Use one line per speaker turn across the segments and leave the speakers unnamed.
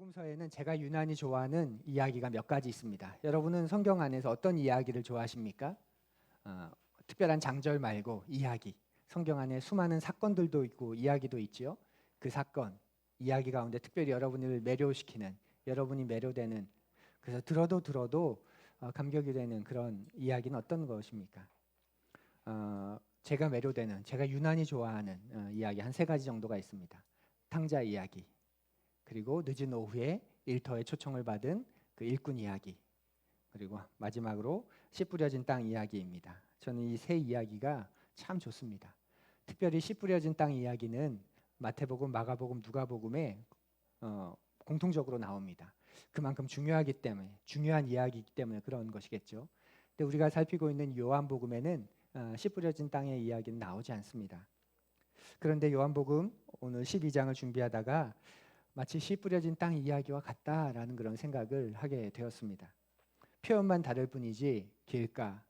복음서에는 제가 유난히 좋아하는 이야기가 몇 가지 있습니다. 여러분은 성경 안에서 어떤 이야기를 좋아하십니까? 특별한 장절 말고 이야기. 성경 안에 수많은 사건들도 있고 이야기도 있지요. 그 사건, 이야기 가운데 특별히 여러분을 매료시키는, 여러분이 매료되는, 그래서 들어도 감격이 되는 그런 이야기는 어떤 것입니까? 제가 매료되는, 제가 유난히 좋아하는 이야기 한 세 가지 정도가 있습니다. 탕자 이야기, 그리고 늦은 오후에 일터에 초청을 받은 그 일꾼 이야기, 그리고 마지막으로 씨 뿌려진 땅 이야기입니다. 저는 이 세 이야기가 참 좋습니다. 특별히 씨 뿌려진 땅 이야기는 마태복음, 마가복음, 누가복음에 공통적으로 나옵니다. 그만큼 중요하기 때문에, 중요한 이야기이기 때문에 그런 것이겠죠. 근데 우리가 살피고 있는 요한복음에는 씨 뿌려진 땅의 이야기는 나오지 않습니다. 그런데 요한복음 오늘 12장을 준비하다가 마치 씨 뿌려진 땅 이야기와 같다라는 그런 생각을 하게 되었습니다. 표현만 다를 뿐이지 길가,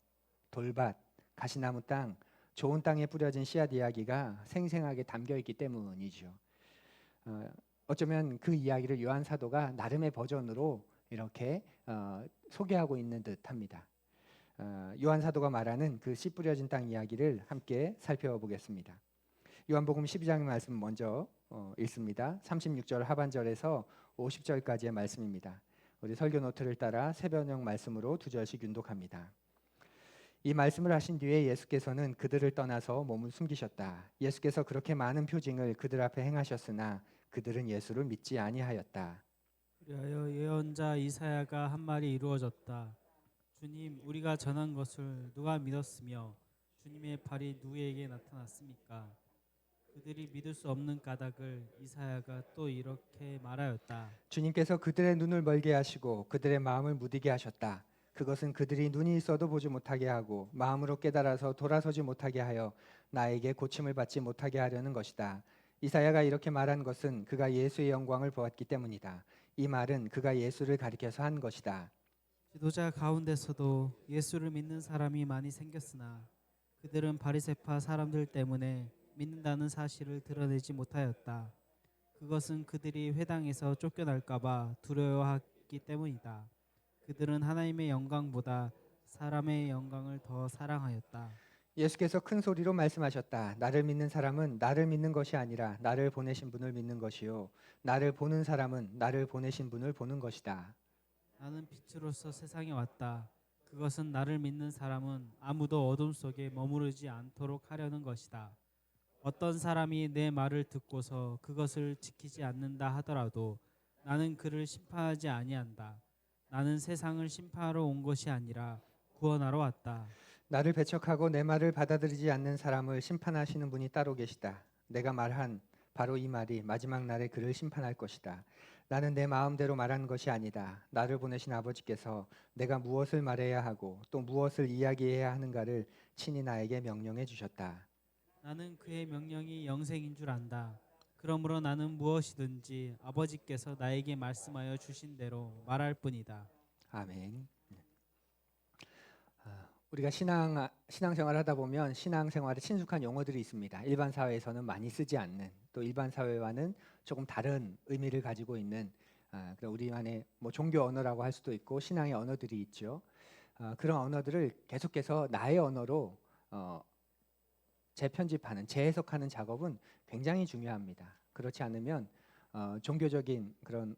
돌밭, 가시나무 땅, 좋은 땅에 뿌려진 씨앗 이야기가 생생하게 담겨 있기 때문이죠. 어쩌면 그 이야기를 요한 사도가 나름의 버전으로 이렇게 소개하고 있는 듯합니다. 요한 사도가 말하는 그 씨 뿌려진 땅 이야기를 함께 살펴보겠습니다. 요한복음 12장 말씀 먼저 읽습니다. 36절 하반절에서 50절까지의 말씀입니다. 우리 설교 노트를 따라 새벽용 말씀으로 두 절씩 윤독합니다. 이 말씀을 하신 뒤에 예수께서는 그들을 떠나서 몸을 숨기셨다. 예수께서 그렇게 많은 표징을 그들 앞에 행하셨으나 그들은 예수를 믿지 아니하였다.
그리하여 예언자 이사야가 한 말이 이루어졌다. 주님, 우리가 전한 것을 누가 믿었으며 주님의 발이 누구에게 나타났습니까? 그들이 믿을 수 없는 까닭을 이사야가 또 이렇게 말하였다.
주님께서 그들의 눈을 멀게 하시고 그들의 마음을 무디게 하셨다. 그것은 그들이 눈이 있어도 보지 못하게 하고 마음으로 깨달아서 돌아서지 못하게 하여 나에게 고침을 받지 못하게 하려는 것이다. 이사야가 이렇게 말한 것은 그가 예수의 영광을 보았기 때문이다. 이 말은 그가 예수를 가리켜서 한 것이다.
지도자 가운데서도 예수를 믿는 사람이 많이 생겼으나 그들은 바리새파 사람들 때문에 믿는다는 사실을 드러내지 못하였다. 그것은 그들이 회당에서 쫓겨날까 봐 두려워했기 때문이다. 그들은 하나님의 영광보다 사람의 영광을 더 사랑하였다.
예수께서 큰 소리로 말씀하셨다. 나를 믿는 사람은 나를 믿는 것이 아니라 나를 보내신 분을 믿는 것이요. 나를 보는 사람은 나를 보내신 분을 보는 것이다.
나는 빛으로서 세상에 왔다. 그것은 나를 믿는 사람은 아무도 어둠 속에 머무르지 않도록 하려는 것이다. 어떤 사람이 내 말을 듣고서 그것을 지키지 않는다 하더라도 나는 그를 심판하지 아니한다. 나는 세상을 심판하러 온 것이 아니라 구원하러 왔다.
나를 배척하고 내 말을 받아들이지 않는 사람을 심판하시는 분이 따로 계시다. 내가 말한 바로 이 말이 마지막 날에 그를 심판할 것이다. 나는 내 마음대로 말하는 것이 아니다. 나를 보내신 아버지께서 내가 무엇을 말해야 하고 또 무엇을 이야기해야 하는가를 친히 나에게 명령해 주셨다.
나는 그의 명령이 영생인 줄 안다. 그러므로 나는 무엇이든지 아버지께서 나에게 말씀하여 주신 대로 말할 뿐이다.
아멘. 우리가 신앙생활 하다 보면 신앙생활에 친숙한 용어들이 있습니다. 일반 사회에서는 많이 쓰지 않는, 또 일반 사회와는 조금 다른 의미를 가지고 있는 우리만의 뭐 종교 언어라고 할 수도 있고 신앙의 언어들이 있죠. 그런 언어들을 계속해서 나의 언어로 재편집하는, 재해석하는 작업은 굉장히 중요합니다. 그렇지 않으면 종교적인 그런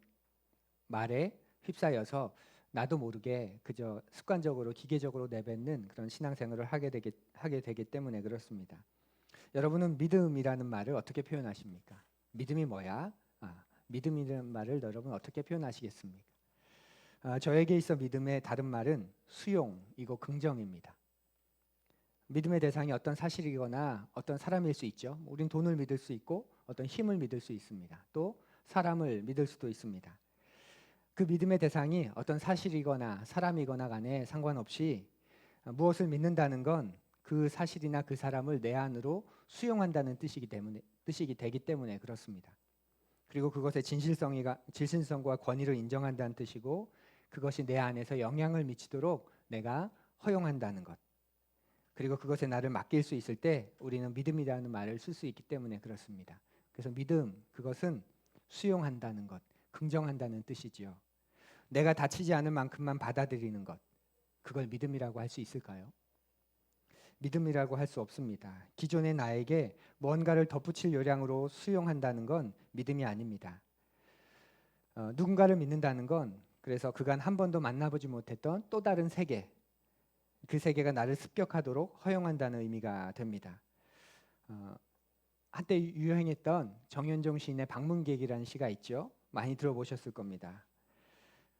말에 휩싸여서 나도 모르게 그저 습관적으로 기계적으로 내뱉는 그런 신앙생활을 하게 되기 때문에 그렇습니다. 여러분은 믿음이라는 말을 어떻게 표현하십니까? 믿음이 뭐야? 믿음이라는 말을 여러분 어떻게 표현하시겠습니까? 저에게 있어 믿음의 다른 말은 수용이고 긍정입니다. 믿음의 대상이 어떤 사실이거나 어떤 사람일 수 있죠. 우린 돈을 믿을 수 있고 어떤 힘을 믿을 수 있습니다. 또 사람을 믿을 수도 있습니다. 그 믿음의 대상이 어떤 사실이거나 사람이거나 간에 상관없이 무엇을 믿는다는 건 그 사실이나 그 사람을 내 안으로 수용한다는 뜻이기 되기 때문에 그렇습니다. 그리고 그것의 진실성과 권위를 인정한다는 뜻이고 그것이 내 안에서 영향을 미치도록 내가 허용한다는 것. 그리고 그것에 나를 맡길 수 있을 때 우리는 믿음이라는 말을 쓸 수 있기 때문에 그렇습니다. 그래서 믿음, 그것은 수용한다는 것, 긍정한다는 뜻이지요. 내가 다치지 않은 만큼만 받아들이는 것, 그걸 믿음이라고 할 수 있을까요? 믿음이라고 할 수 없습니다. 기존의 나에게 뭔가를 덧붙일 요량으로 수용한다는 건 믿음이 아닙니다. 누군가를 믿는다는 건 그래서 그간 한 번도 만나보지 못했던 또 다른 세계, 그 세계가 나를 습격하도록 허용한다는 의미가 됩니다. 한때 유행했던 정현종 시인의 방문객이라는 시가 있죠. 많이 들어보셨을 겁니다.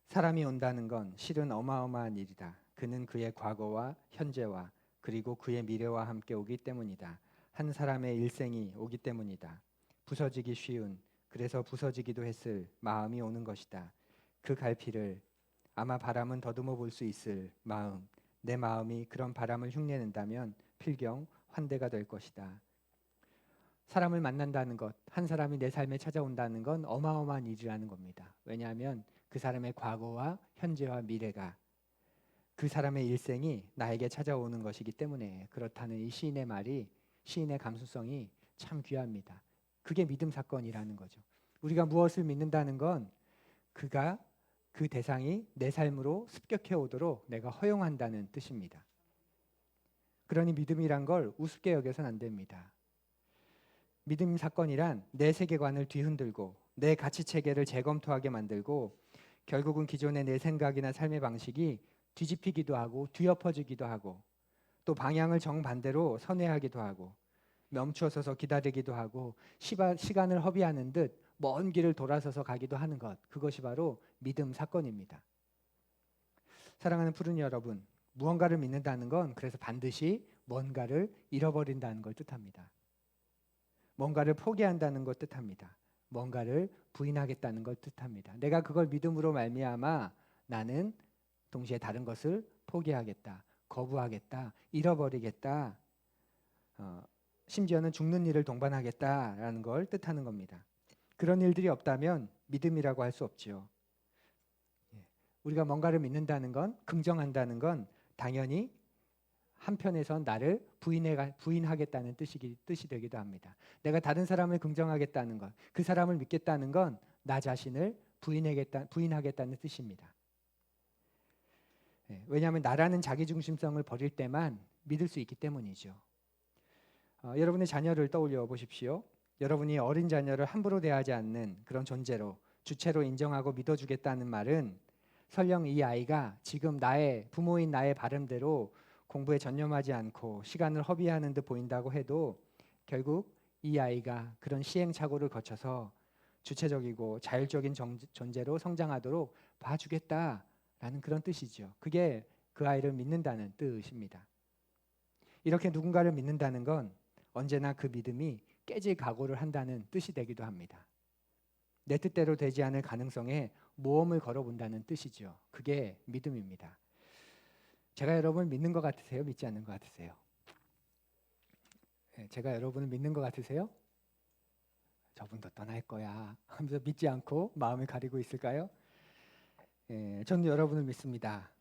사람이 온다는 건 실은 어마어마한 일이다. 그는 그의 과거와 현재와 그리고 그의 미래와 함께 오기 때문이다. 한 사람의 일생이 오기 때문이다. 부서지기 쉬운, 그래서 부서지기도 했을 마음이 오는 것이다. 그 갈피를 아마 바람은 더듬어 볼 수 있을 마음, 내 마음이 그런 바람을 흉내낸다면 필경 환대가 될 것이다. 사람을 만난다는 것, 한 사람이 내 삶에 찾아온다는 건 어마어마한 일이라는 겁니다. 왜냐하면 그 사람의 과거와 현재와 미래가 그 사람의 일생이 나에게 찾아오는 것이기 때문에 그렇다는 이 시인의 말이, 시인의 감수성이 참 귀합니다. 그게 믿음 사건이라는 거죠. 우리가 무엇을 믿는다는 건 그가 그 대상이 내 삶으로 습격해 오도록 내가 허용한다는 뜻입니다. 그러니 믿음이란 걸 우습게 여겨서는 안 됩니다. 믿음 사건이란 내 세계관을 뒤흔들고 내 가치 체계를 재검토하게 만들고 결국은 기존의 내 생각이나 삶의 방식이 뒤집히기도 하고 뒤엎어지기도 하고 또 방향을 정반대로 선회하기도 하고 멈추어서서 기다리기도 하고 시간을 허비하는 듯 먼 길을 돌아서서 가기도 하는 것, 그것이 바로 믿음 사건입니다. 사랑하는 푸른 여러분, 무언가를 믿는다는 건 그래서 반드시 뭔가를 잃어버린다는 걸 뜻합니다. 뭔가를 포기한다는 걸 뜻합니다. 뭔가를 부인하겠다는 걸 뜻합니다. 내가 그걸 믿음으로 말미암아 나는 동시에 다른 것을 포기하겠다, 거부하겠다, 잃어버리겠다, 심지어는 죽는 일을 동반하겠다라는 걸 뜻하는 겁니다. 그런 일들이 없다면 믿음이라고 할 수 없지요. 우리가 뭔가를 믿는다는 건, 긍정한다는 건 당연히 한편에선 나를 부인하겠다는 뜻이 되기도 합니다. 내가 다른 사람을 긍정하겠다는 것, 그 사람을 믿겠다는 건 나 자신을 부인하겠다는 뜻입니다. 왜냐하면 나라는 자기중심성을 버릴 때만 믿을 수 있기 때문이죠. 여러분의 자녀를 떠올려 보십시오. 여러분이 어린 자녀를 함부로 대하지 않는 그런 존재로, 주체로 인정하고 믿어주겠다는 말은 설령 이 아이가 지금 부모인 나의 바람대로 공부에 전념하지 않고 시간을 허비하는 듯 보인다고 해도 결국 이 아이가 그런 시행착오를 거쳐서 주체적이고 자율적인 존재로 성장하도록 봐주겠다라는 그런 뜻이죠. 그게 그 아이를 믿는다는 뜻입니다. 이렇게 누군가를 믿는다는 건 언제나 그 믿음이 깨질 각오를 한다는 뜻이 되기도 합니다. 내 뜻대로 되지 않을 가능성에 모험을 걸어본다는 뜻이죠. 그게 믿음입니다. 제가 여러분을 믿는 것 같으세요? 믿지 않는 것 같으세요? 제가 여러분을 믿는 것 같으세요? 저분도 떠날 거야 하면서 믿지 않고 마음을 가리고 있을까요? 저는 여러분을 믿습니다.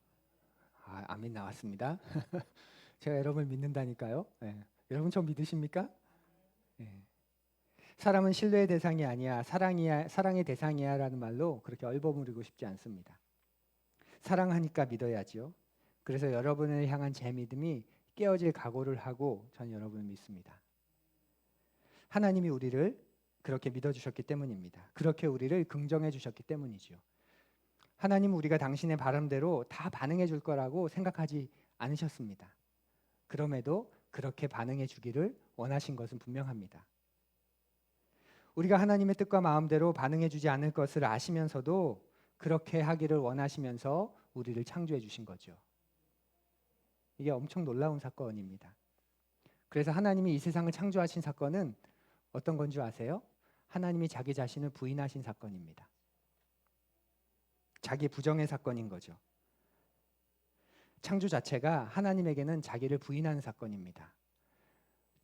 아멘 나왔습니다. 제가 여러분을 믿는다니까요. 여러분 저 믿으십니까? 사람은 신뢰의 대상이 아니야, 사랑의 대상이야 라는 말로 그렇게 얼버무리고 싶지 않습니다. 사랑하니까 믿어야지요. 그래서 여러분을 향한 제 믿음이 깨어질 각오를 하고 전 여러분을 믿습니다. 하나님이 우리를 그렇게 믿어주셨기 때문입니다. 그렇게 우리를 긍정해 주셨기 때문이죠. 하나님은 우리가 당신의 바람대로 다 반응해 줄 거라고 생각하지 않으셨습니다. 그럼에도 그렇게 반응해 주기를 원하신 것은 분명합니다. 우리가 하나님의 뜻과 마음대로 반응해 주지 않을 것을 아시면서도 그렇게 하기를 원하시면서 우리를 창조해 주신 거죠. 이게 엄청 놀라운 사건입니다. 그래서 하나님이 이 세상을 창조하신 사건은 어떤 건 줄 아세요? 하나님이 자기 자신을 부인하신 사건입니다. 자기 부정의 사건인 거죠. 창조 자체가 하나님에게는 자기를 부인하는 사건입니다.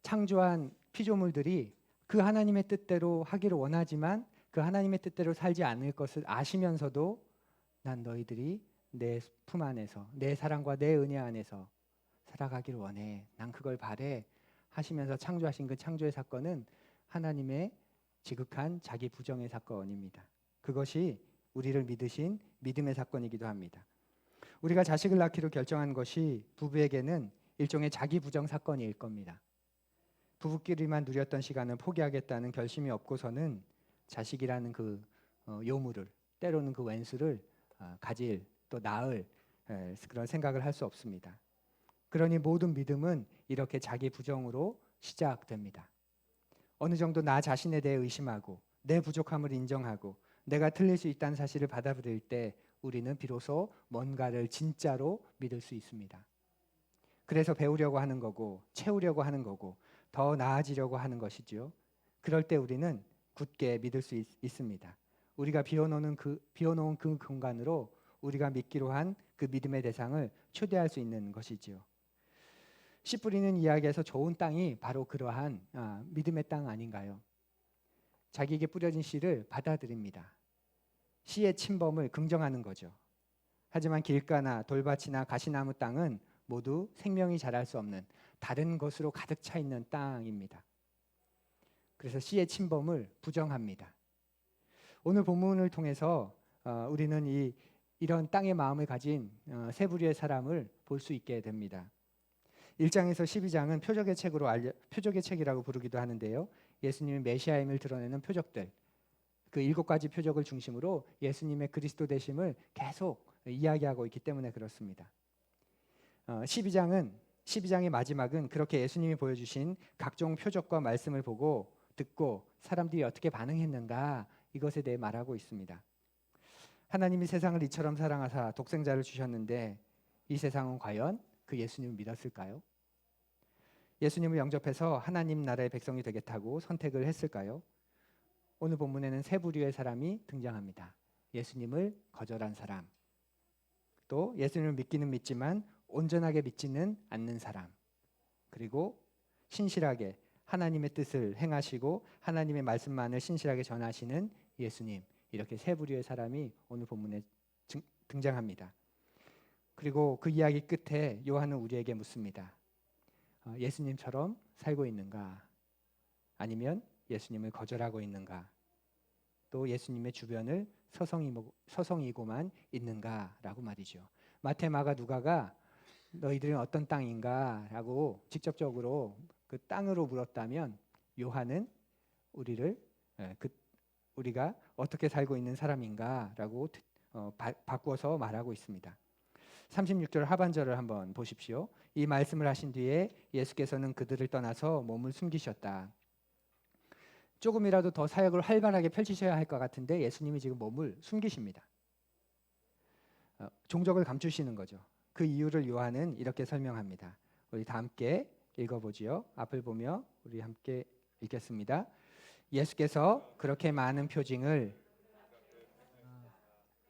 창조한 피조물들이 그 하나님의 뜻대로 하기를 원하지만 그 하나님의 뜻대로 살지 않을 것을 아시면서도 난 너희들이 내 품 안에서 내 사랑과 내 은혜 안에서 살아가기를 원해. 난 그걸 바래 하시면서 창조하신 그 창조의 사건은 하나님의 지극한 자기 부정의 사건입니다. 그것이 우리를 믿으신 믿음의 사건이기도 합니다. 우리가 자식을 낳기로 결정한 것이 부부에게는 일종의 자기 부정 사건일 겁니다. 부부끼리만 누렸던 시간을 포기하겠다는 결심이 없고서는 자식이라는 그 요물을, 때로는 그 왼수를 가질 또 낳을 그런 생각을 할 수 없습니다. 그러니 모든 믿음은 이렇게 자기 부정으로 시작됩니다. 어느 정도 나 자신에 대해 의심하고 내 부족함을 인정하고 내가 틀릴 수 있다는 사실을 받아들일 때 우리는 비로소 뭔가를 진짜로 믿을 수 있습니다. 그래서 배우려고 하는 거고 채우려고 하는 거고 더 나아지려고 하는 것이지요. 그럴 때 우리는 굳게 믿을 수 있습니다. 우리가 비워놓은 그 공간으로 우리가 믿기로 한 그 믿음의 대상을 초대할 수 있는 것이지요. 씨 뿌리는 이야기에서 좋은 땅이 바로 그러한 믿음의 땅 아닌가요? 자기에게 뿌려진 씨를 받아들입니다. 씨의 침범을 긍정하는 거죠. 하지만 길가나 돌밭이나 가시나무 땅은 모두 생명이 자랄 수 없는 다른 것으로 가득 차 있는 땅입니다. 그래서 씨의 침범을 부정합니다. 오늘 본문을 통해서 우리는 이런 땅의 마음을 가진 세 부류의 사람을 볼 수 있게 됩니다. 1장에서 12장은 표적의 책이라고 부르기도 하는데요. 예수님의 메시아임을 드러내는 표적들, 그 7가지 표적을 중심으로 예수님의 그리스도 되심을 계속 이야기하고 있기 때문에 그렇습니다. 12장의 마지막은 그렇게 예수님이 보여주신 각종 표적과 말씀을 보고 듣고 사람들이 어떻게 반응했는가 이것에 대해 말하고 있습니다. 하나님이 세상을 이처럼 사랑하사 독생자를 주셨는데 이 세상은 과연 그 예수님을 믿었을까요? 예수님을 영접해서 하나님 나라의 백성이 되겠다고 선택을 했을까요? 오늘 본문에는 세 부류의 사람이 등장합니다. 예수님을 거절한 사람, 또 예수님을 믿기는 믿지만 온전하게 믿지는 않는 사람, 그리고 신실하게 하나님의 뜻을 행하시고 하나님의 말씀만을 신실하게 전하시는 예수님, 이렇게 세 부류의 사람이 오늘 본문에 등장합니다. 그리고 그 이야기 끝에 요한은 우리에게 묻습니다. 예수님처럼 살고 있는가? 아니면 예수님을 거절하고 있는가? 또 예수님의 주변을 서성이고만 있는가라고 말이죠. 마태, 마가, 누가가 너희들은 어떤 땅인가라고 직접적으로 그 땅으로 물었다면 요한은 우리가 어떻게 살고 있는 사람인가라고 바꾸어서 말하고 있습니다. 36절 하반절을 한번 보십시오. 이 말씀을 하신 뒤에 예수께서는 그들을 떠나서 몸을 숨기셨다. 조금이라도 더 사역을 활발하게 펼치셔야 할 것 같은데 예수님이 지금 몸을 숨기십니다. 종적을 감추시는 거죠. 그 이유를 요한은 이렇게 설명합니다. 우리 다 함께 읽어보지요. 앞을 보며 우리 함께 읽겠습니다. 예수께서 그렇게 많은 표징을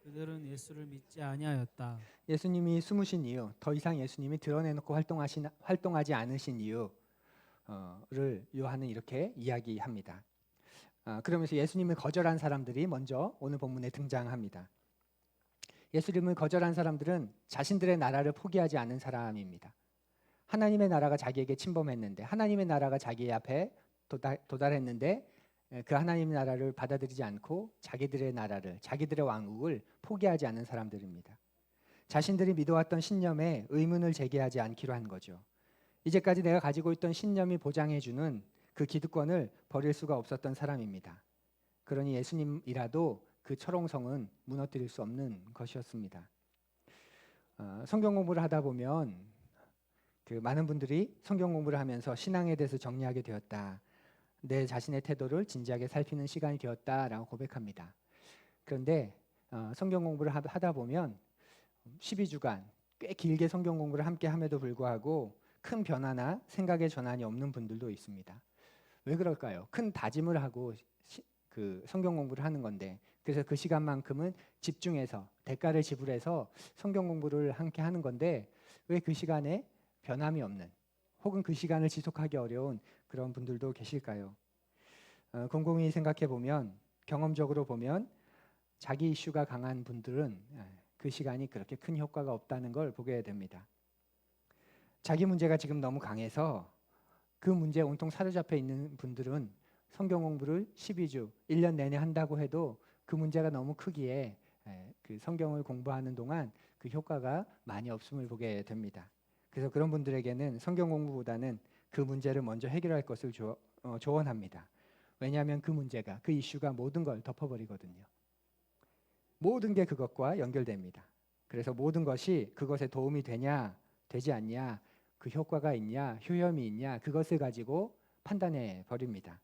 그들은 예수를 믿지 아니하였다.
예수님이 숨으신 이유, 더 이상 예수님이 드러내놓고 활동하지 않으신 이유를 요한은 이렇게 이야기합니다. 그러면서 예수님을 거절한 사람들이 먼저 오늘 본문에 등장합니다. 예수님을 거절한 사람들은 자신들의 나라를 포기하지 않은 사람입니다. 하나님의 나라가 자기에게 침범했는데, 하나님의 나라가 자기 앞에 도달했는데 그 하나님의 나라를 받아들이지 않고 자기들의 나라를, 자기들의 왕국을 포기하지 않은 사람들입니다. 자신들이 믿어왔던 신념에 의문을 제기하지 않기로 한 거죠. 이제까지 내가 가지고 있던 신념이 보장해주는 그 기득권을 버릴 수가 없었던 사람입니다. 그러니 예수님이라도 그 철옹성은 무너뜨릴 수 없는 것이었습니다. 성경 공부를 하다 보면 많은 분들이 성경 공부를 하면서 신앙에 대해서 정리하게 되었다. 내 자신의 태도를 진지하게 살피는 시간이 되었다라고 고백합니다. 그런데 성경 공부를 하다 보면 12주간 꽤 길게 성경 공부를 함께 함에도 불구하고 큰 변화나 생각의 전환이 없는 분들도 있습니다. 왜 그럴까요? 큰 다짐을 하고 그 성경 공부를 하는 건데, 그래서 그 시간만큼은 집중해서 대가를 지불해서 성경 공부를 함께 하는 건데 왜 그 시간에 변함이 없는, 혹은 그 시간을 지속하기 어려운 그런 분들도 계실까요? 곰곰이 생각해 보면, 경험적으로 보면 자기 이슈가 강한 분들은 그 시간이 그렇게 큰 효과가 없다는 걸 보게 됩니다. 자기 문제가 지금 너무 강해서 그 문제에 온통 사로잡혀 있는 분들은 성경 공부를 12주, 1년 내내 한다고 해도 그 문제가 너무 크기에 그 성경을 공부하는 동안 그 효과가 많이 없음을 보게 됩니다. 그래서 그런 분들에게는 성경 공부보다는 그 문제를 먼저 해결할 것을 조언합니다. 왜냐하면 그 문제가, 그 이슈가 모든 걸 덮어버리거든요. 모든 게 그것과 연결됩니다. 그래서 모든 것이 그것에 도움이 되냐, 되지 않냐, 그 효과가 있냐, 효염이 있냐, 그것을 가지고 판단해 버립니다.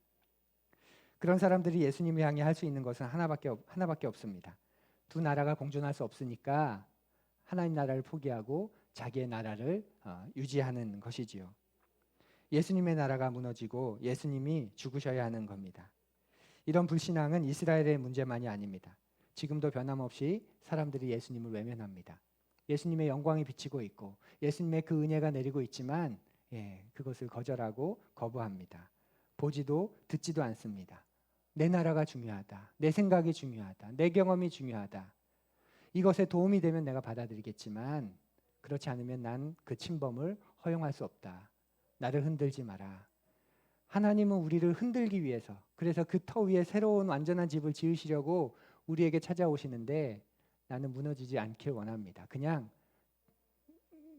그런 사람들이 예수님을 향해 할 수 있는 것은 하나밖에 없습니다. 두 나라가 공존할 수 없으니까 하나님 나라를 포기하고 자기의 나라를 유지하는 것이지요. 예수님의 나라가 무너지고 예수님이 죽으셔야 하는 겁니다. 이런 불신앙은 이스라엘의 문제만이 아닙니다. 지금도 변함없이 사람들이 예수님을 외면합니다. 예수님의 영광이 비치고 있고 예수님의 그 은혜가 내리고 있지만 그것을 거절하고 거부합니다. 보지도 듣지도 않습니다. 내 나라가 중요하다. 내 생각이 중요하다. 내 경험이 중요하다. 이것에 도움이 되면 내가 받아들이겠지만 그렇지 않으면 난 그 침범을 허용할 수 없다. 나를 흔들지 마라. 하나님은 우리를 흔들기 위해서, 그래서 그 터 위에 새로운 완전한 집을 지으시려고 우리에게 찾아오시는데 나는 무너지지 않길 원합니다. 그냥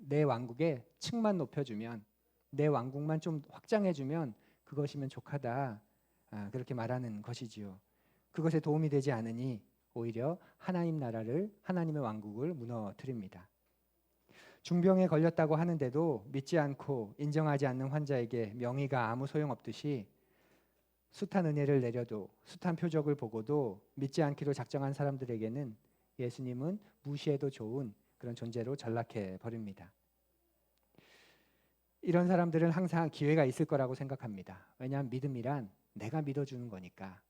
내 왕국의 층만 높여주면, 내 왕국만 좀 확장해주면 그것이면 족하다. 그렇게 말하는 것이지요. 그것에 도움이 되지 않으니 오히려 하나님 나라를, 하나님의 왕국을 무너뜨립니다. 중병에 걸렸다고 하는데도 믿지 않고 인정하지 않는 환자에게 명의가 아무 소용없듯이 숱한 은혜를 내려도, 숱한 표적을 보고도 믿지 않기로 작정한 사람들에게는 예수님은 무시해도 좋은 그런 존재로 전락해 버립니다. 이런 사람들은 항상 기회가 있을 거라고 생각합니다. 왜냐하면 믿음이란 내가 믿어주는 거니까,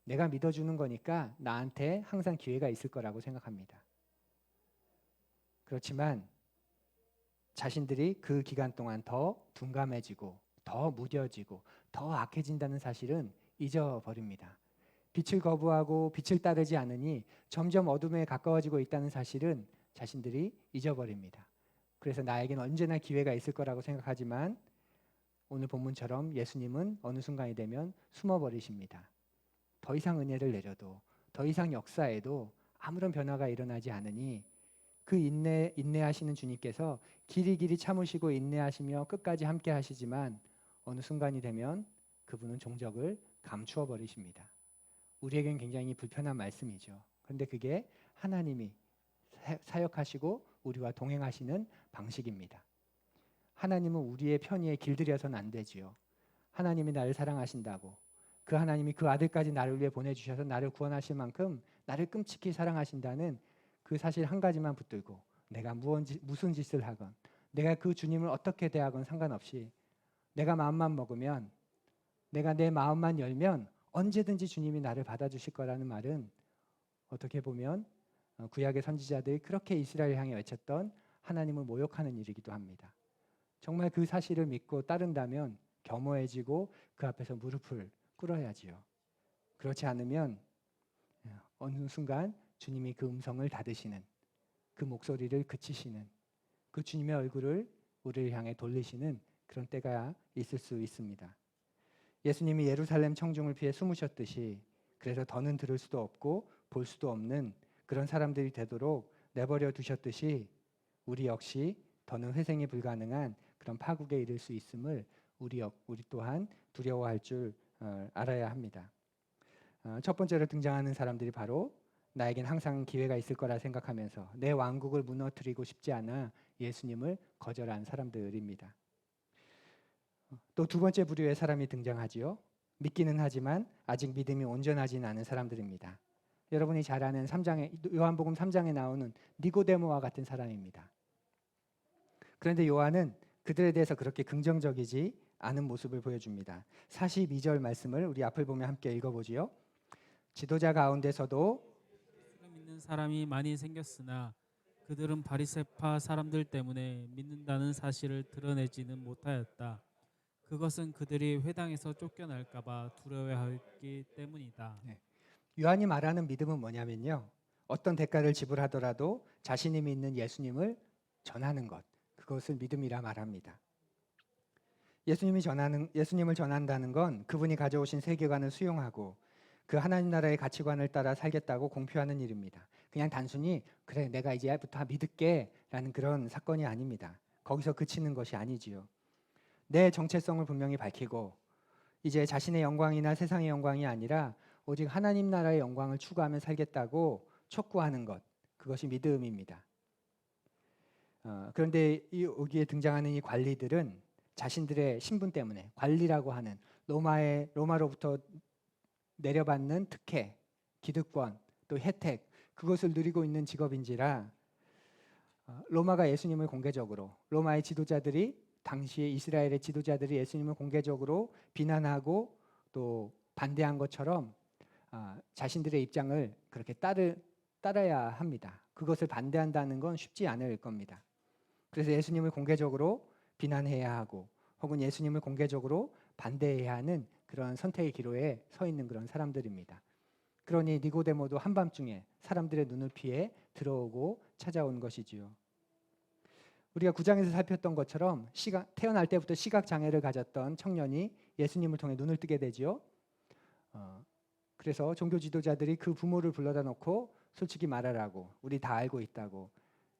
내가 믿어주는 거니까 나한테 항상 기회가 있을 거라고 생각합니다. 그렇지만 자신들이 그 기간 동안 더 둔감해지고 더 무뎌지고 더 악해진다는 사실은 잊어버립니다. 빛을 거부하고 빛을 따르지 않으니 점점 어둠에 가까워지고 있다는 사실은 자신들이 잊어버립니다. 그래서 나에겐 언제나 기회가 있을 거라고 생각하지만 오늘 본문처럼 예수님은 어느 순간이 되면 숨어버리십니다. 더 이상 은혜를 내려도, 더 이상 역사에도 아무런 변화가 일어나지 않으니 그 인내하시는 주님께서 길이 참으시고 인내하시며 끝까지 함께 하시지만 어느 순간이 되면 그분은 종적을 감추어 버리십니다. 우리에겐 굉장히 불편한 말씀이죠. 그런데 그게 하나님이 사역하시고 우리와 동행하시는 방식입니다. 하나님은 우리의 편의에 길들여서는 안 되지요. 하나님이 나를 사랑하신다고, 그 하나님이 그 아들까지 나를 위해 보내주셔서 나를 구원하실 만큼 나를 끔찍히 사랑하신다는 그 사실 한 가지만 붙들고 내가 무슨 짓을 하건, 내가 그 주님을 어떻게 대하건 상관없이 내가 마음만 먹으면, 내가 내 마음만 열면 언제든지 주님이 나를 받아주실 거라는 말은 어떻게 보면 구약의 선지자들이 그렇게 이스라엘 향해 외쳤던 하나님을 모욕하는 일이기도 합니다. 정말 그 사실을 믿고 따른다면 겸허해지고 그 앞에서 무릎을 꿇어야지요. 그렇지 않으면 어느 순간 주님이 그 음성을 닫으시는, 그 목소리를 그치시는, 그 주님의 얼굴을 우리를 향해 돌리시는 그런 때가 있을 수 있습니다. 예수님이 예루살렘 청중을 피해 숨으셨듯이, 그래서 더는 들을 수도 없고 볼 수도 없는 그런 사람들이 되도록 내버려 두셨듯이 우리 역시 더는 회생이 불가능한 그런 파국에 이를 수 있음을 우리 또한 두려워할 줄 알아야 합니다. 첫 번째로 등장하는 사람들이 바로 나에겐 항상 기회가 있을 거라 생각하면서 내 왕국을 무너뜨리고 싶지 않아 예수님을 거절한 사람들입니다. 또 두 번째 부류의 사람이 등장하지요. 믿기는 하지만 아직 믿음이 온전하지는 않은 사람들입니다. 여러분이 잘 아는 요한복음 3장에 나오는 니고데모와 같은 사람입니다. 그런데 요한은 그들에 대해서 그렇게 긍정적이지 않은 모습을 보여줍니다. 42절 말씀을 우리 앞을 보며 함께 읽어보지요. 지도자 가운데서도
믿는 사람이 많이 생겼으나 그들은 바리새파 사람들 때문에 믿는다는 사실을 드러내지는 못하였다. 그것은 그들이 회당에서 쫓겨날까 봐 두려워하기 때문이다.
요한이 말하는 믿음은 뭐냐면요, 어떤 대가를 지불하더라도 자신이 믿는 예수님을 전하는 것, 그것을 믿음이라 말합니다. 예수님을 전한다는 건 그분이 가져오신 세계관을 수용하고 그 하나님 나라의 가치관을 따라 살겠다고 공표하는 일입니다. 그냥 단순히 그래 내가 이제부터 믿을게라는 그런 사건이 아닙니다. 거기서 그치는 것이 아니지요. 내 정체성을 분명히 밝히고 이제 자신의 영광이나 세상의 영광이 아니라 오직 하나님 나라의 영광을 추구하며 살겠다고 촉구하는 것, 그것이 믿음입니다. 그런데 여기에 등장하는 이 관리들은 자신들의 신분 때문에 관리라고 하는 로마로부터 내려받는 특혜, 기득권, 또 혜택, 그것을 누리고 있는 직업인지라 로마가 예수님을 공개적으로 로마의 지도자들이 당시에 이스라엘의 지도자들이 예수님을 공개적으로 비난하고 또 반대한 것처럼 자신들의 입장을 그렇게 따라야 합니다. 그것을 반대한다는 건 쉽지 않을 겁니다. 그래서 예수님을 공개적으로 비난해야 하고 혹은 예수님을 공개적으로 반대해야 하는 그런 선택의 기로에 서 있는 그런 사람들입니다. 그러니 니고데모도 한밤중에 사람들의 눈을 피해 들어오고 찾아온 것이지요. 우리가 9장에서 살폈던 것처럼 태어날 때부터 시각 장애를 가졌던 청년이 예수님을 통해 눈을 뜨게 되지요. 그래서 종교 지도자들이 그 부모를 불러다 놓고 솔직히 말하라고, 우리 다 알고 있다고,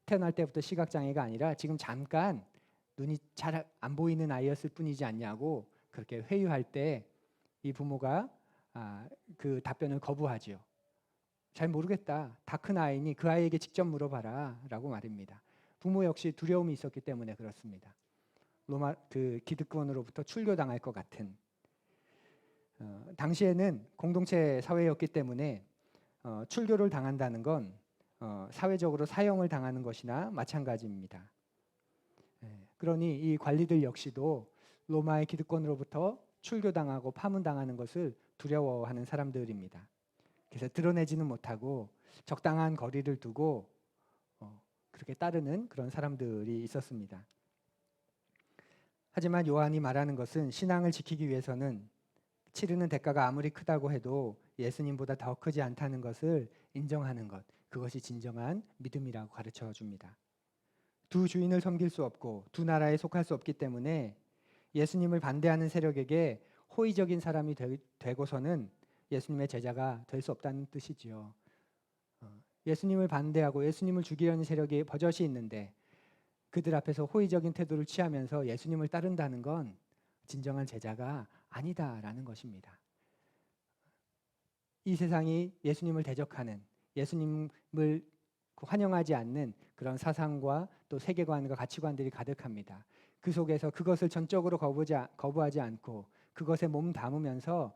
태어날 때부터 시각 장애가 아니라 지금 잠깐 눈이 잘 안 보이는 아이였을 뿐이지 않냐고 그렇게 회유할 때 이 부모가 그 답변을 거부하지요. 잘 모르겠다. 다 큰 아이니 그 아이에게 직접 물어봐라 라고 말입니다. 부모 역시 두려움이 있었기 때문에 그렇습니다. 로마 그 기득권으로부터 출교당할 것 같은 당시에는 공동체 사회였기 때문에 출교를 당한다는 건 사회적으로 사형을 당하는 것이나 마찬가지입니다. 그러니 이 관리들 역시도 로마의 기득권으로부터 출교당하고 파문당하는 것을 두려워하는 사람들입니다. 그래서 드러내지는 못하고 적당한 거리를 두고 그렇게 따르는 그런 사람들이 있었습니다. 하지만 요한이 말하는 것은 신앙을 지키기 위해서는 치르는 대가가 아무리 크다고 해도 예수님보다 더 크지 않다는 것을 인정하는 것, 그것이 진정한 믿음이라고 가르쳐 줍니다. 두 주인을 섬길 수 없고 두 나라에 속할 수 없기 때문에 예수님을 반대하는 세력에게 호의적인 사람이 되고서는 예수님의 제자가 될 수 없다는 뜻이지요. 예수님을 반대하고 예수님을 죽이려는 세력이 버젓이 있는데 그들 앞에서 호의적인 태도를 취하면서 예수님을 따른다는 건 진정한 제자가 아니다라는 것입니다. 이 세상이 예수님을 대적하는, 예수님을 환영하지 않는 그런 사상과 또 세계관과 가치관들이 가득합니다. 그 속에서 그것을 전적으로 거부하지 않고 그것에 몸 담으면서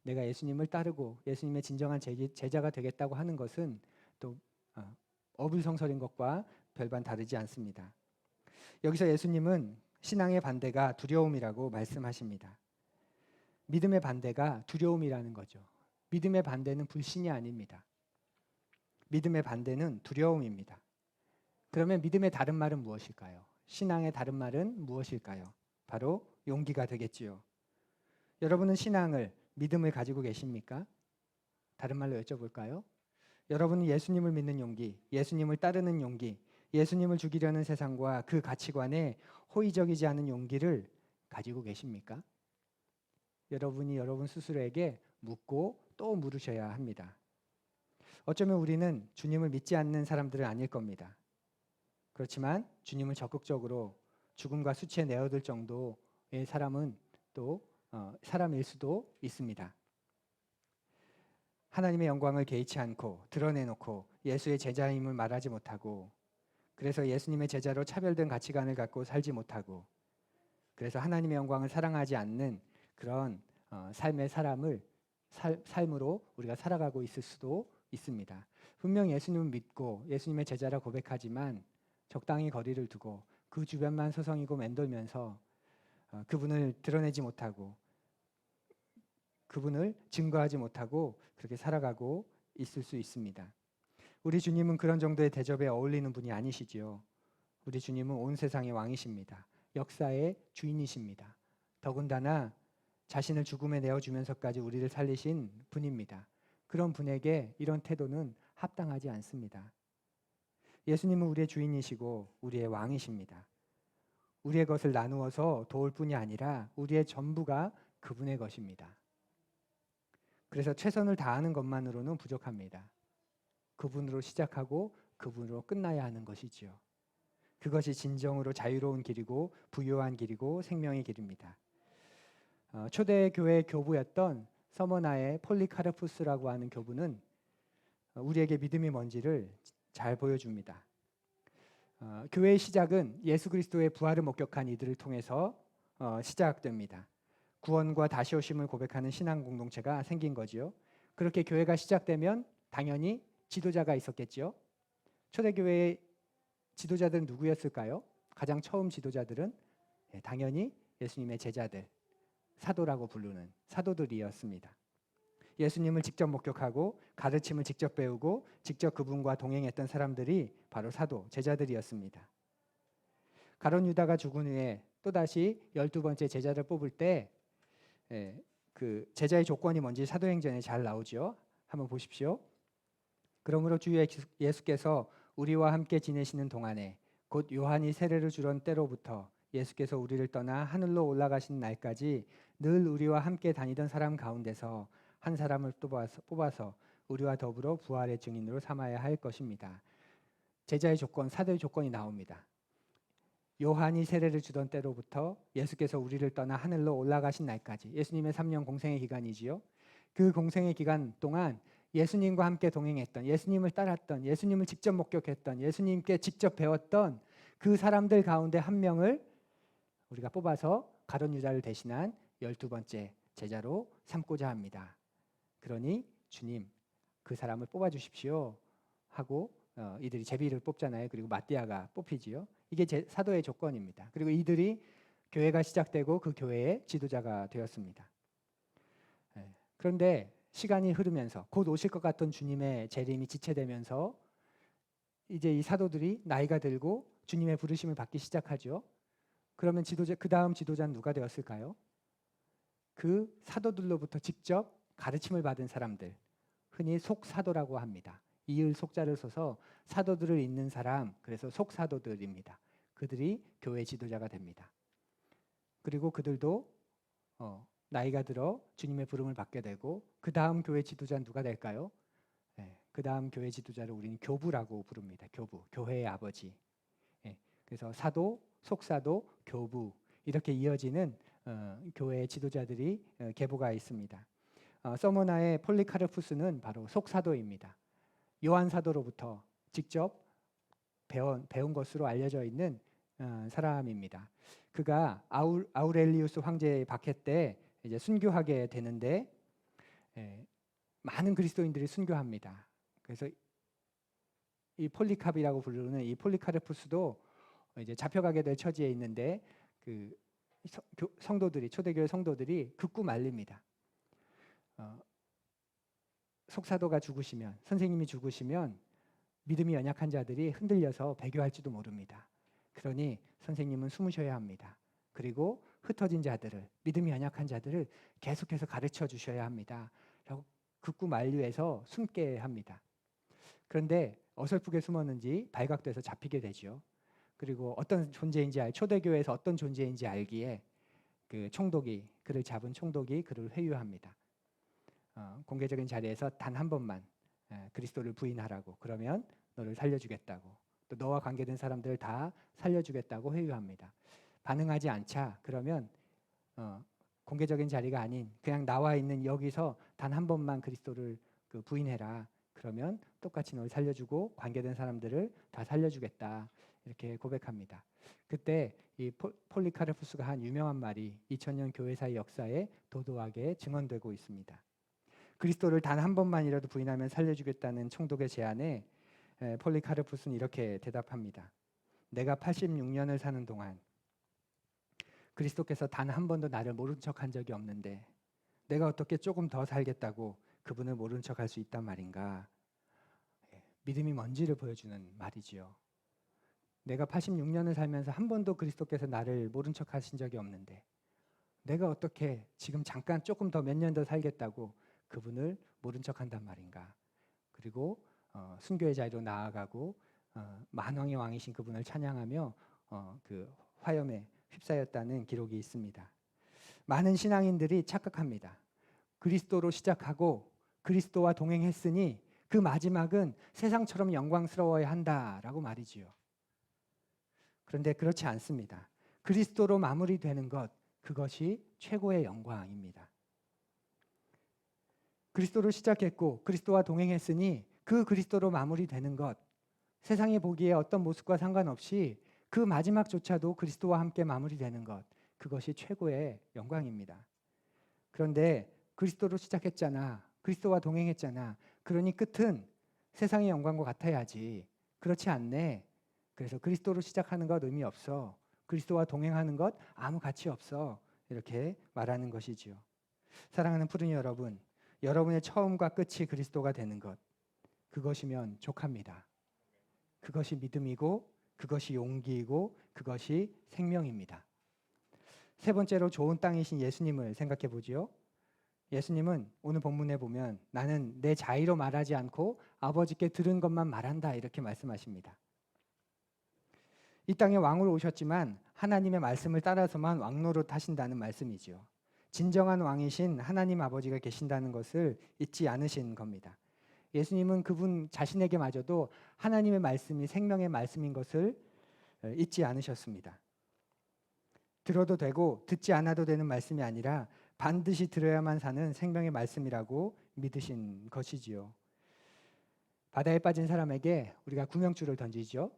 내가 예수님을 따르고 예수님의 진정한 제자가 되겠다고 하는 것은 또 어불성설인 것과 별반 다르지 않습니다. 여기서 예수님은 신앙의 반대가 두려움이라고 말씀하십니다. 믿음의 반대가 두려움이라는 거죠. 믿음의 반대는 불신이 아닙니다. 믿음의 반대는 두려움입니다. 그러면 믿음의 다른 말은 무엇일까요? 신앙의 다른 말은 무엇일까요? 바로 용기가 되겠지요. 여러분은 신앙을, 믿음을 가지고 계십니까? 다른 말로 여쭤볼까요? 여러분은 예수님을 믿는 용기, 예수님을 따르는 용기, 예수님을 죽이려는 세상과 그 가치관에 호의적이지 않은 용기를 가지고 계십니까? 여러분이 여러분 스스로에게 묻고 또 물으셔야 합니다. 어쩌면 우리는 주님을 믿지 않는 사람들은 아닐 겁니다. 그렇지만 주님을 적극적으로 죽음과 수치에 내어둘 정도의 사람은 또 사람일 수도 있습니다. 하나님의 영광을 개의치 않고 드러내놓고 예수의 제자임을 말하지 못하고 그래서 예수님의 제자로 차별된 가치관을 갖고 살지 못하고 그래서 하나님의 영광을 사랑하지 않는 그런 삶의 삶으로 우리가 살아가고 있을 수도 있습니다. 분명 예수님을 믿고 예수님의 제자라 고백하지만 적당히 거리를 두고 그 주변만 서성이고 맴돌면서 그분을 드러내지 못하고 그분을 증거하지 못하고 그렇게 살아가고 있을 수 있습니다. 우리 주님은 그런 정도의 대접에 어울리는 분이 아니시지요. 우리 주님은 온 세상의 왕이십니다. 역사의 주인이십니다. 더군다나 자신을 죽음에 내어주면서까지 우리를 살리신 분입니다. 그런 분에게 이런 태도는 합당하지 않습니다. 예수님은 우리의 주인이시고 우리의 왕이십니다. 우리의 것을 나누어서 도울 뿐이 아니라 우리의 전부가 그분의 것입니다. 그래서 최선을 다하는 것만으로는 부족합니다. 그분으로 시작하고 그분으로 끝나야 하는 것이지요. 그것이 진정으로 자유로운 길이고 부유한 길이고 생명의 길입니다. 초대 교회 교부였던 서머나의 폴리카르푸스라고 하는 교부는 우리에게 믿음이 뭔지를 잘 보여줍니다. 교회의 시작은 예수 그리스도의 부활을 목격한 이들을 통해서 시작됩니다. 구원과 다시 오심을 고백하는 신앙 공동체가 생긴 거지요. 그렇게 교회가 시작되면 당연히 지도자가 있었겠죠. 초대교회의 지도자들은 누구였을까요? 가장 처음 지도자들은 당연히 예수님의 제자들, 사도라고 부르는 사도들이었습니다. 예수님을 직접 목격하고 가르침을 직접 배우고 직접 그분과 동행했던 사람들이 바로 사도, 제자들이었습니다. 가룟 유다가 죽은 후에 또다시 12번째 제자를 뽑을 때 그 제자의 조건이 뭔지 사도행전에 잘 나오죠. 한번 보십시오. 그러므로 주 예수께서 우리와 함께 지내시는 동안에 곧 요한이 세례를 주던 때로부터 예수께서 우리를 떠나 하늘로 올라가신 날까지 늘 우리와 함께 다니던 사람 가운데서 한 사람을 뽑아서 우리와 더불어 부활의 증인으로 삼아야 할 것입니다. 제자의 조건, 사도의 조건이 나옵니다. 요한이 세례를 주던 때로부터 예수께서 우리를 떠나 하늘로 올라가신 날까지, 예수님의 3년 공생의 기간이지요. 그 공생의 기간 동안 예수님과 함께 동행했던, 예수님을 따랐던, 예수님을 직접 목격했던, 예수님께 직접 배웠던 그 사람들 가운데 한 명을 우리가 뽑아서 가룟 유다를 대신한 12번째 제자로 삼고자 합니다. 그러니 주님, 그 사람을 뽑아주십시오 하고 이들이 제비를 뽑잖아요. 그리고 마띠아가 뽑히지요. 이게 사도의 조건입니다. 그리고 이들이 교회가 시작되고 그 교회의 지도자가 되었습니다. 그런데 시간이 흐르면서 곧 오실 것 같던 주님의 재림이 지체되면서 이제 이 사도들이 나이가 들고 주님의 부르심을 받기 시작하죠. 그러면 그 다음 지도자는 누가 되었을까요? 그 사도들로부터 직접 가르침을 받은 사람들, 흔히 속사도라고 합니다. 이을 속자를 써서 사도들을 잇는 사람, 그래서 속사도들입니다. 그들이 교회 지도자가 됩니다. 그리고 그들도 나이가 들어 주님의 부름을 받게 되고 그 다음 교회 지도자는 누가 될까요? 그 다음 교회 지도자를 우리는 교부라고 부릅니다. 교부, 교회의 아버지. 그래서 사도, 속사도, 교부 이렇게 이어지는 교회의 지도자들이 계보가 있습니다. 서머나의 폴리카르푸스는 바로 속사도입니다. 요한 사도로부터 직접 배운 것으로 알려져 있는 사람입니다. 그가 아우렐리우스 황제의 박해 때 이제 순교하게 되는데 많은 그리스도인들이 순교합니다. 그래서 이 폴리캅이라고 부르는 이 폴리카르푸스도 이제 잡혀가게 될 처지에 있는데 그 성도들이 초대교회 성도들이 극구 말립니다. 속사도가 죽으시면, 선생님이 죽으시면 믿음이 연약한 자들이 흔들려서 배교할지도 모릅니다. 그러니 선생님은 숨으셔야 합니다. 그리고 흩어진 자들을, 믿음이 연약한 자들을 계속해서 가르쳐 주셔야 합니다. 라고 극구 만류해서 숨게 합니다. 그런데 어설프게 숨었는지 발각돼서 잡히게 되죠. 그리고 어떤 존재인지 초대교회에서 어떤 존재인지 알기에 그 총독이, 그를 잡은 총독이 그를 회유합니다. 공개적인 자리에서 단 한 번만 그리스도를 부인하라고, 그러면 너를 살려주겠다고, 또 너와 관계된 사람들을 다 살려주겠다고 회유합니다. 반응하지 않자 그러면 공개적인 자리가 아닌 그냥 나와 있는 여기서 단 한 번만 그리스도를 부인해라. 그러면 똑같이 널 살려주고 관계된 사람들을 다 살려주겠다. 이렇게 고백합니다. 그때 이 폴리카르푸스가 한 유명한 말이 2000년 교회사의 역사에 도도하게 증언되고 있습니다. 그리스도를 단 한 번만이라도 부인하면 살려주겠다는 총독의 제안에 폴리카르푸스는 이렇게 대답합니다. 내가 86년을 사는 동안 그리스도께서 단 한 번도 나를 모른 척한 적이 없는데 내가 어떻게 조금 더 살겠다고 그분을 모른 척할 수 있단 말인가. 믿음이 뭔지를 보여주는 말이지요. 내가 86년을 살면서 한 번도 그리스도께서 나를 모른 척 하신 적이 없는데 내가 어떻게 지금 잠깐 조금 더 몇 년 더 살겠다고 그분을 모른 척한단 말인가. 그리고 순교의 자리로 나아가고 만왕의 왕이신 그분을 찬양하며 그 화염에 휩싸였다는 기록이 있습니다. 많은 신앙인들이 착각합니다. 그리스도로 시작하고 그리스도와 동행했으니 그 마지막은 세상처럼 영광스러워야 한다라고 말이지요. 그런데 그렇지 않습니다. 그리스도로 마무리되는 것, 그것이 최고의 영광입니다. 그리스도로 시작했고 그리스도와 동행했으니 그 그리스도로 마무리되는 것, 세상이 보기에 어떤 모습과 상관없이 그 마지막조차도 그리스도와 함께 마무리되는 것, 그것이 최고의 영광입니다. 그런데 그리스도로 시작했잖아. 그리스도와 동행했잖아. 그러니 끝은 세상의 영광과 같아야지. 그렇지 않네. 그래서 그리스도로 시작하는 것 의미 없어. 그리스도와 동행하는 것 아무 가치 없어. 이렇게 말하는 것이지요. 사랑하는 푸른이 여러분, 여러분의 처음과 끝이 그리스도가 되는 것, 그것이면 족합니다. 그것이 믿음이고 그것이 용기이고 그것이 생명입니다. 세 번째로 좋은 땅이신 예수님을 생각해 보지요. 예수님은 오늘 본문에 보면 나는 내 자의로 말하지 않고 아버지께 들은 것만 말한다 이렇게 말씀하십니다. 이 땅에 왕으로 오셨지만 하나님의 말씀을 따라서만 왕노릇 하신다는 말씀이지요. 진정한 왕이신 하나님 아버지가 계신다는 것을 잊지 않으신 겁니다. 예수님은 그분 자신에게마저도 하나님의 말씀이 생명의 말씀인 것을 잊지 않으셨습니다. 들어도 되고 듣지 않아도 되는 말씀이 아니라 반드시 들어야만 사는 생명의 말씀이라고 믿으신 것이지요. 바다에 빠진 사람에게 우리가 구명줄을 던지죠.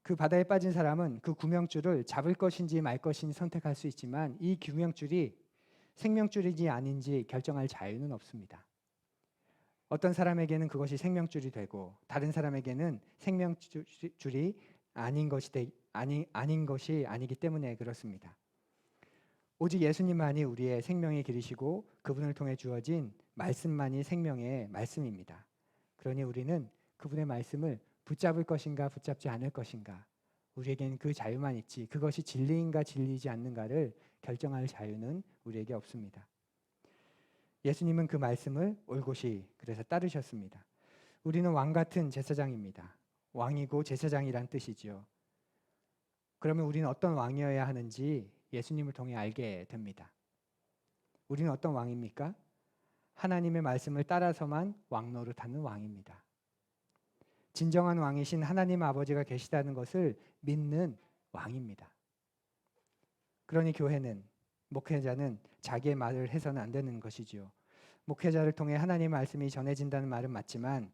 그 바다에 빠진 사람은 그 구명줄을 잡을 것인지 말 것인지 선택할 수 있지만 이 구명줄이 생명줄인지 아닌지 결정할 자유는 없습니다. 어떤 사람에게는 그것이 생명줄이 되고 다른 사람에게는 생명줄이 아닌 것이 아니기 때문에 그렇습니다. 오직 예수님만이 우리의 생명의 길이시고 그분을 통해 주어진 말씀만이 생명의 말씀입니다. 그러니 우리는 그분의 말씀을 붙잡을 것인가 붙잡지 않을 것인가, 우리에겐 그 자유만 있지 그것이 진리인가 진리이지 않는가를 결정할 자유는 우리에게 없습니다. 예수님은 그 말씀을 올곧이 그래서 따르셨습니다. 우리는 왕 같은 제사장입니다. 왕이고 제사장이란 뜻이지요. 그러면 우리는 어떤 왕이어야 하는지 예수님을 통해 알게 됩니다. 우리는 어떤 왕입니까? 하나님의 말씀을 따라서만 왕노릇하는 왕입니다. 진정한 왕이신 하나님 아버지가 계시다는 것을 믿는 왕입니다. 그러니 교회는, 목회자는 자기의 말을 해서는 안 되는 것이지요. 목회자를 통해 하나님의 말씀이 전해진다는 말은 맞지만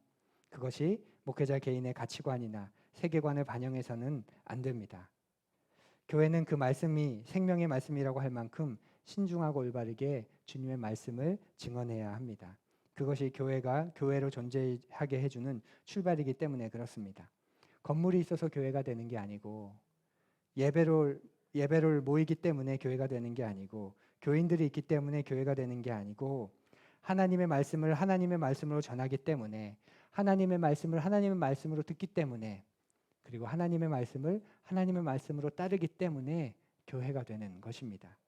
그것이 목회자 개인의 가치관이나 세계관을 반영해서는 안 됩니다. 교회는 그 말씀이 생명의 말씀이라고 할 만큼 신중하고 올바르게 주님의 말씀을 증언해야 합니다. 그것이 교회가 교회로 존재하게 해주는 출발이기 때문에 그렇습니다. 건물이 있어서 교회가 되는 게 아니고 예배를 모이기 때문에 교회가 되는 게 아니고 교인들이 있기 때문에 교회가 되는 게 아니고 하나님의 말씀을 하나님의 말씀으로 전하기 때문에 하나님의 말씀을 하나님의 말씀으로 듣기 때문에 그리고 하나님의 말씀을 하나님의 말씀으로 따르기 때문에 교회가 되는 것입니다.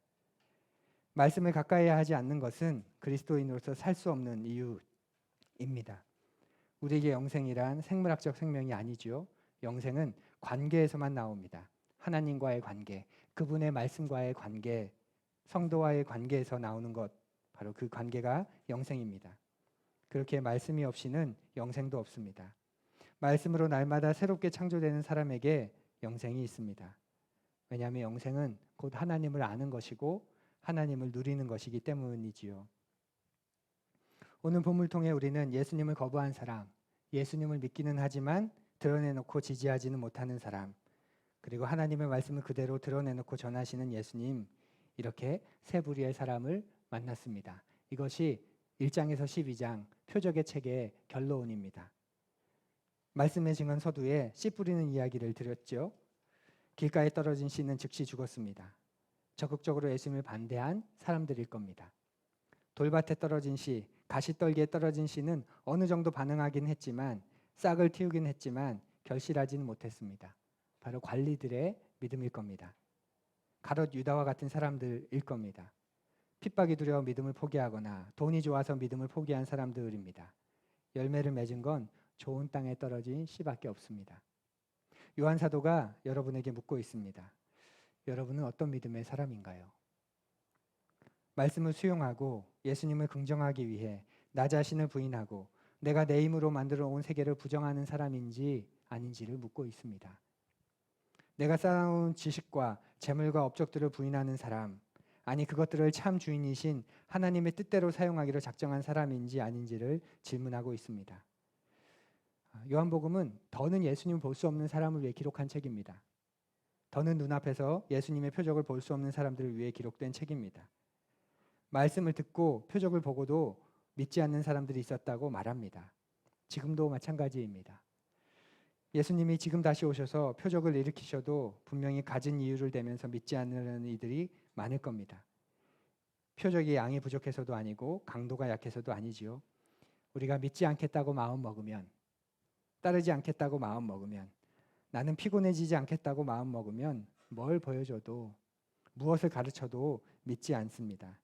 말씀을 가까이 하지 않는 것은 그리스도인으로서 살 수 없는 이유입니다. 우리에게 영생이란 생물학적 생명이 아니죠. 영생은 관계에서만 나옵니다. 하나님과의 관계, 그분의 말씀과의 관계, 성도와의 관계에서 나오는 것, 바로 그 관계가 영생입니다. 그렇게 말씀이 없이는 영생도 없습니다. 말씀으로 날마다 새롭게 창조되는 사람에게 영생이 있습니다. 왜냐하면 영생은 곧 하나님을 아는 것이고 하나님을 누리는 것이기 때문이지요. 오늘 본문을 통해 우리는 예수님을 거부한 사람, 예수님을 믿기는 하지만 드러내놓고 지지하지는 못하는 사람, 그리고 하나님의 말씀을 그대로 드러내놓고 전하시는 예수님, 이렇게 세 부류의 사람을 만났습니다. 이것이 1장에서 12장 표적의 책의 결론입니다. 말씀의 증언 서두에 씨 뿌리는 이야기를 드렸죠. 길가에 떨어진 씨는 즉시 죽었습니다. 적극적으로 예수님을 반대한 사람들일 겁니다. 돌밭에 떨어진 씨, 가시떨기에 떨어진 씨는 어느 정도 반응하긴 했지만 싹을 틔우긴 했지만 결실하지는 못했습니다. 바로 관리들의 믿음일 겁니다. 가롯 유다와 같은 사람들일 겁니다. 핍박이 두려워 믿음을 포기하거나 돈이 좋아서 믿음을 포기한 사람들입니다. 열매를 맺은 건 좋은 땅에 떨어진 씨밖에 없습니다. 요한 사도가 여러분에게 묻고 있습니다. 여러분은 어떤 믿음의 사람인가요? 말씀을 수용하고 예수님을 긍정하기 위해 나 자신을 부인하고 내가 내 힘으로 만들어 온 세계를 부정하는 사람인지 아닌지를 묻고 있습니다. 내가 쌓아온 지식과 재물과 업적들을 부인하는 사람, 아니 그것들을 참 주인이신 하나님의 뜻대로 사용하기로 작정한 사람인지 아닌지를 질문하고 있습니다. 요한복음은 더는 예수님을 볼 수 없는 사람을 위해 기록한 책입니다. 더는 눈앞에서 예수님의 표적을 볼 수 없는 사람들을 위해 기록된 책입니다. 말씀을 듣고 표적을 보고도 믿지 않는 사람들이 있었다고 말합니다. 지금도 마찬가지입니다. 예수님이 지금 다시 오셔서 표적을 일으키셔도 분명히 가진 이유를 대면서 믿지 않는 이들이 많을 겁니다. 표적이 양이 부족해서도 아니고 강도가 약해서도 아니지요. 우리가 믿지 않겠다고 마음 먹으면, 따르지 않겠다고 마음 먹으면, 나는 피곤해지지 않겠다고 마음 먹으면 뭘 보여줘도 무엇을 가르쳐도 믿지 않습니다.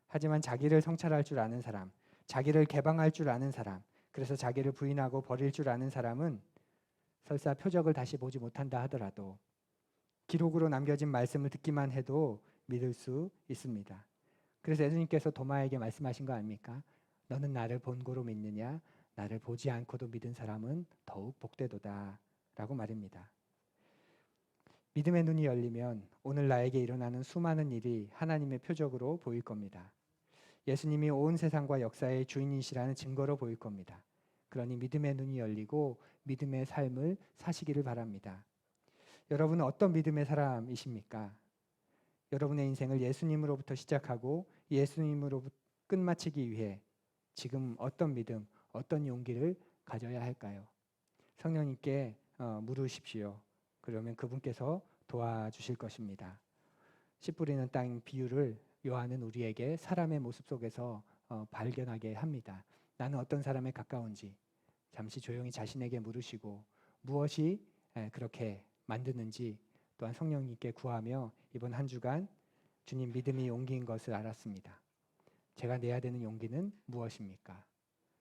하지만 자기를 성찰할 줄 아는 사람, 자기를 개방할 줄 아는 사람, 그래서 자기를 부인하고 버릴 줄 아는 사람은 설사 표적을 다시 보지 못한다 하더라도 기록으로 남겨진 말씀을 듣기만 해도 믿을 수 있습니다. 그래서 예수님께서 도마에게 말씀하신 거 아닙니까? 너는 나를 본고로 믿느냐? 나를 보지 않고도 믿은 사람은 더욱 복되도다 라고 말입니다. 믿음의 눈이 열리면 오늘 나에게 일어나는 수많은 일이 하나님의 표적으로 보일 겁니다. 예수님이 온 세상과 역사의 주인이시라는 증거로 보일 겁니다. 그러니 믿음의 눈이 열리고 믿음의 삶을 사시기를 바랍니다. 여러분은 어떤 믿음의 사람이십니까? 여러분의 인생을 예수님으로부터 시작하고 예수님으로 끝마치기 위해 지금 어떤 믿음, 어떤 용기를 가져야 할까요? 성령님께 물으십시오. 그러면 그분께서 도와주실 것입니다. 씨 뿌리는 땅 비유를 요한은 우리에게 사람의 모습 속에서 발견하게 합니다. 나는 어떤 사람에 가까운지 잠시 조용히 자신에게 물으시고 무엇이 그렇게 만드는지 또한 성령님께 구하며 이번 한 주간 주님 믿음이 용기인 것을 알았습니다. 제가 내야 되는 용기는 무엇입니까?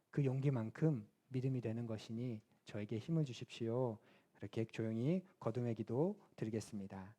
그 용기만큼 믿음이 되는 것이니 저에게 힘을 주십시오. 그렇게 조용히 거듭의 기도 드리겠습니다.